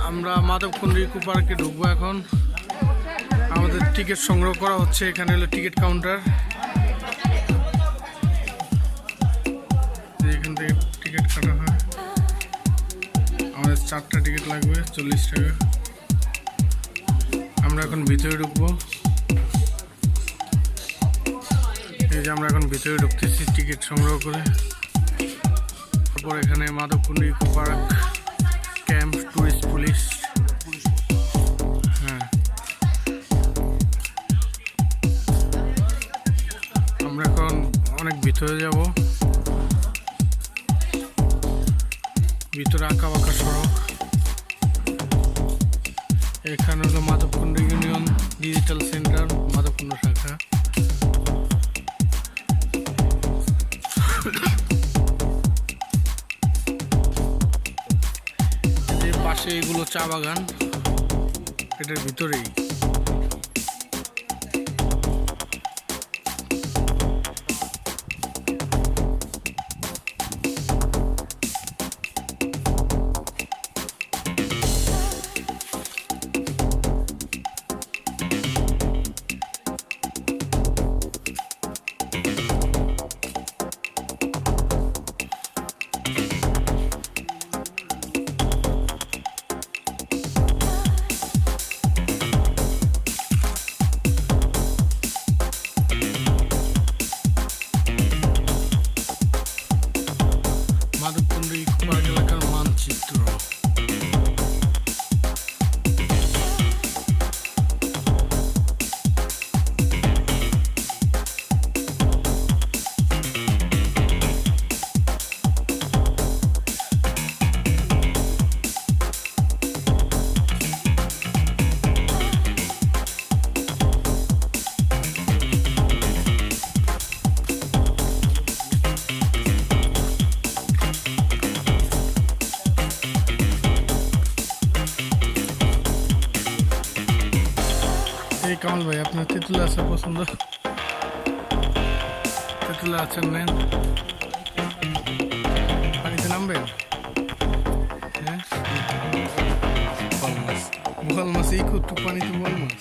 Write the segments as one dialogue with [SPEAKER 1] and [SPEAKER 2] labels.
[SPEAKER 1] আমরা মাধবকুন্ড ইকো পার্কে ঢুকবো এখন। আমাদের টিকিট সংগ্রহ করা হচ্ছে। এখানে হলো টিকিট কাউন্টার। এখান থেকে টিকিট কাটা হয়। আমাদের 4টা টিকিট লাগবে, 40 টাকা। আমরা এখন ভিতরে ঢুকবো। এই যে আমরা এখন ভিতরে ঢুকতেছি টিকিট সংগ্রহ করে। তারপর এখানে Madhabkunda eco park camp, tourist police. হ্যাঁ, আমরা এখন অনেক ভিতরে যাব। ভিতরে আঁকা বাঁকা সড়ক। এখানে হলো Madhabkunda union digital centre, Madhabkunda শাখা। পাশে এগুলো চা বাগান, এটার ভিতরেই। মাধবকুন্ড ইকো পার্ক এলাকার মানচিত্র। এই কামাল ভাই, আপনার তেঁতুলের আচার পছন্দ? তেঁতুলের আচার নেন, পানিতে নামবেন। হ্যাঁ, বোয়াল মাছ এই কত পানিতে, বোয়াল মাছ।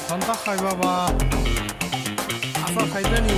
[SPEAKER 1] সন্তা খাই বাবা, আচার খাইতে নি?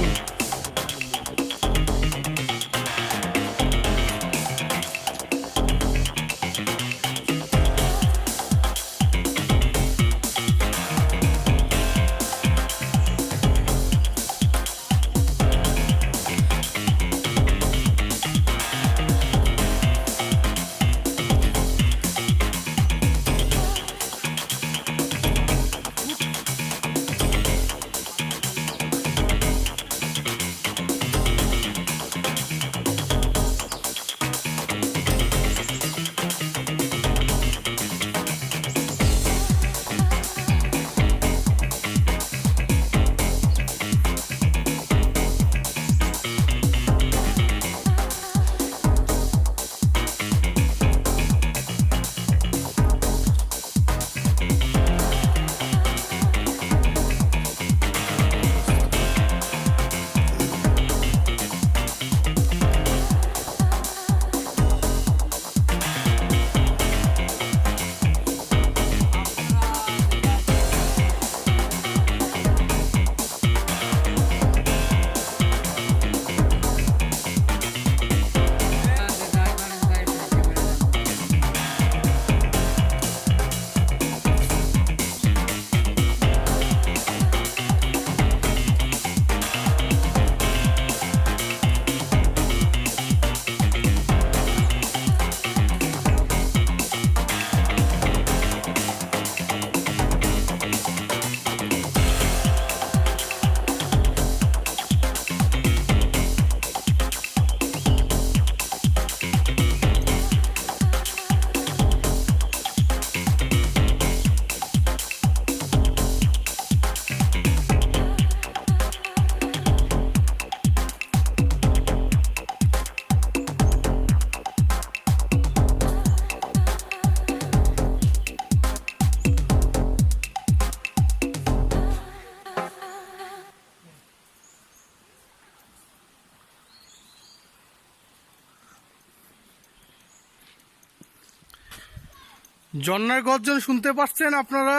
[SPEAKER 1] ঝর্ণার গর্জন শুনতে পাচ্ছেন আপনারা?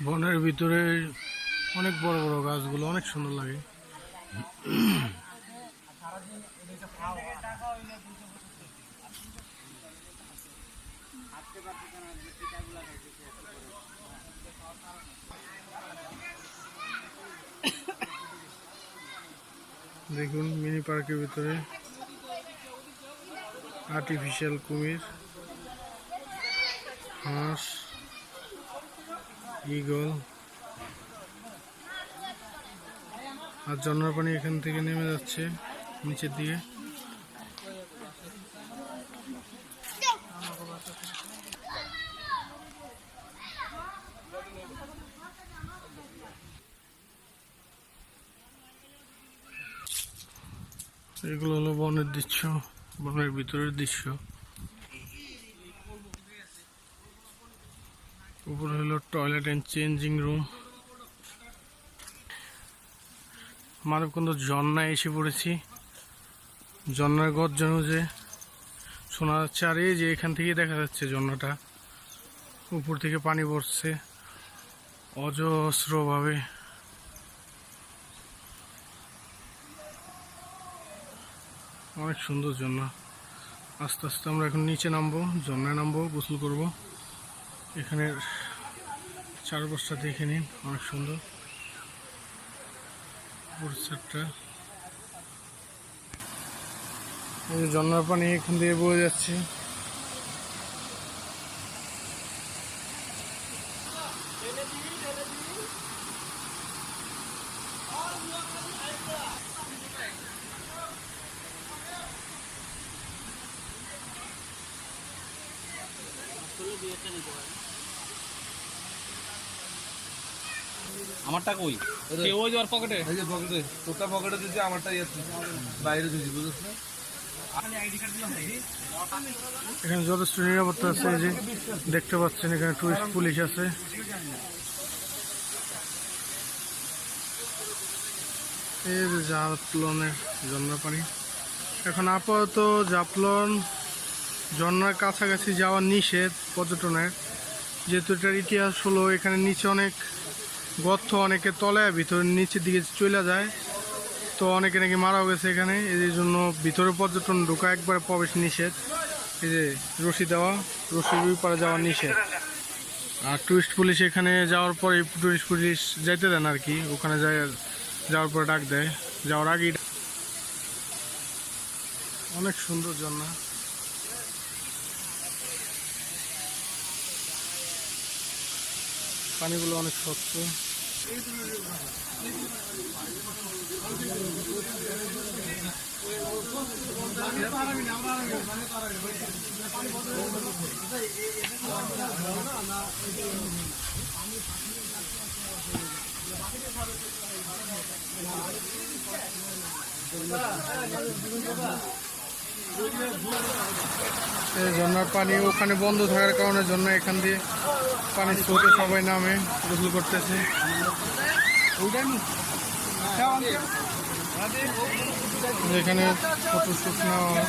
[SPEAKER 1] বনের ভিতরে অনেক বড় বড় গাছগুলো অনেক সুন্দর লাগে। দেখুন মিনি পার্কের ভিতরে আর্টিফিশিয়াল কুমির, হাঁস, ঈগল আর ঝর্ণার পানি এখান থেকে নেমে যাচ্ছে নিচের দিকে। এগুলো হলো বনের দৃশ্য, বনের ভিতরের দৃশ্য। উপরে হলো টয়লেট অ্যান্ড চেঞ্জিং রুম। মানবকুণ্ড ঝর্ণায় এসে পড়েছি। ঝর্ণার গর্জন যে শোনা যাচ্ছে, আর এই যে এখান থেকে দেখা যাচ্ছে ঝর্ণাটা উপর থেকে পানি পড়ছে অজস্রভাবে। অনেক সুন্দর ঝর্ণা। আস্তে আস্তে আমরা এখন নিচে নামবো, ঝর্ণায় নামবো, গোসল করব। এখানে চারপাশটা দেখে নিন, অনেক সুন্দর পরিষ্কারটা। এই যে ঝর্ণার পানি এখান দিয়ে বয়ে যাচ্ছে।
[SPEAKER 2] আমারটা কই? ওই যে ওর পকেটে, এই যে পকেটে, তোরটা পকেটে দিছি, আমারটা বাইরে দিছি, বুঝছ না?
[SPEAKER 1] এখানে যথেষ্ট নিরাপত্তা আছে। এই যে দেখতে পাচ্ছেন এখানে টুরিস্ট পুলিশ আছে। এই যে জাফলনের ঝর্ণা পানি। এখন আপাতত জাফলন ঝর্ণার কাছাকাছি যাওয়া নিষেধ পর্যটনের, যেহেতু এটার ইতিহাস হলো এখানে নিচে অনেক গর্ত, অনেকে তলায় ভিতরে নিচের দিকে চলে যায়, তো অনেকে নাকি মারাও গেছে এখানে। এই জন্য ভিতরে পর্যটন ঢোকা একবারে প্রবেশ নিষেধ। এই যে রশি দেওয়া, রশির ওই পারে যাওয়া নিষেধ। আর টুরিস্ট পুলিশ এখানে যাওয়ার পরে টুরিস্ট পুলিশ যাইতে দেন আর কি, ওখানে যাওয়ার পরে ডাক দেয়, যাওয়ার আগেই। অনেক সুন্দর ঝর্ণা। পানিগুলো অনেক স্বচ্ছ। এই ঝর্ণার পানি ওখানে বন্ধ থাকার কারণে জন্য এখান দিয়ে পানির স্রোতে সবাই নামে গোসল করতেছে। এখানে ফটো শুট নেওয়া হয়।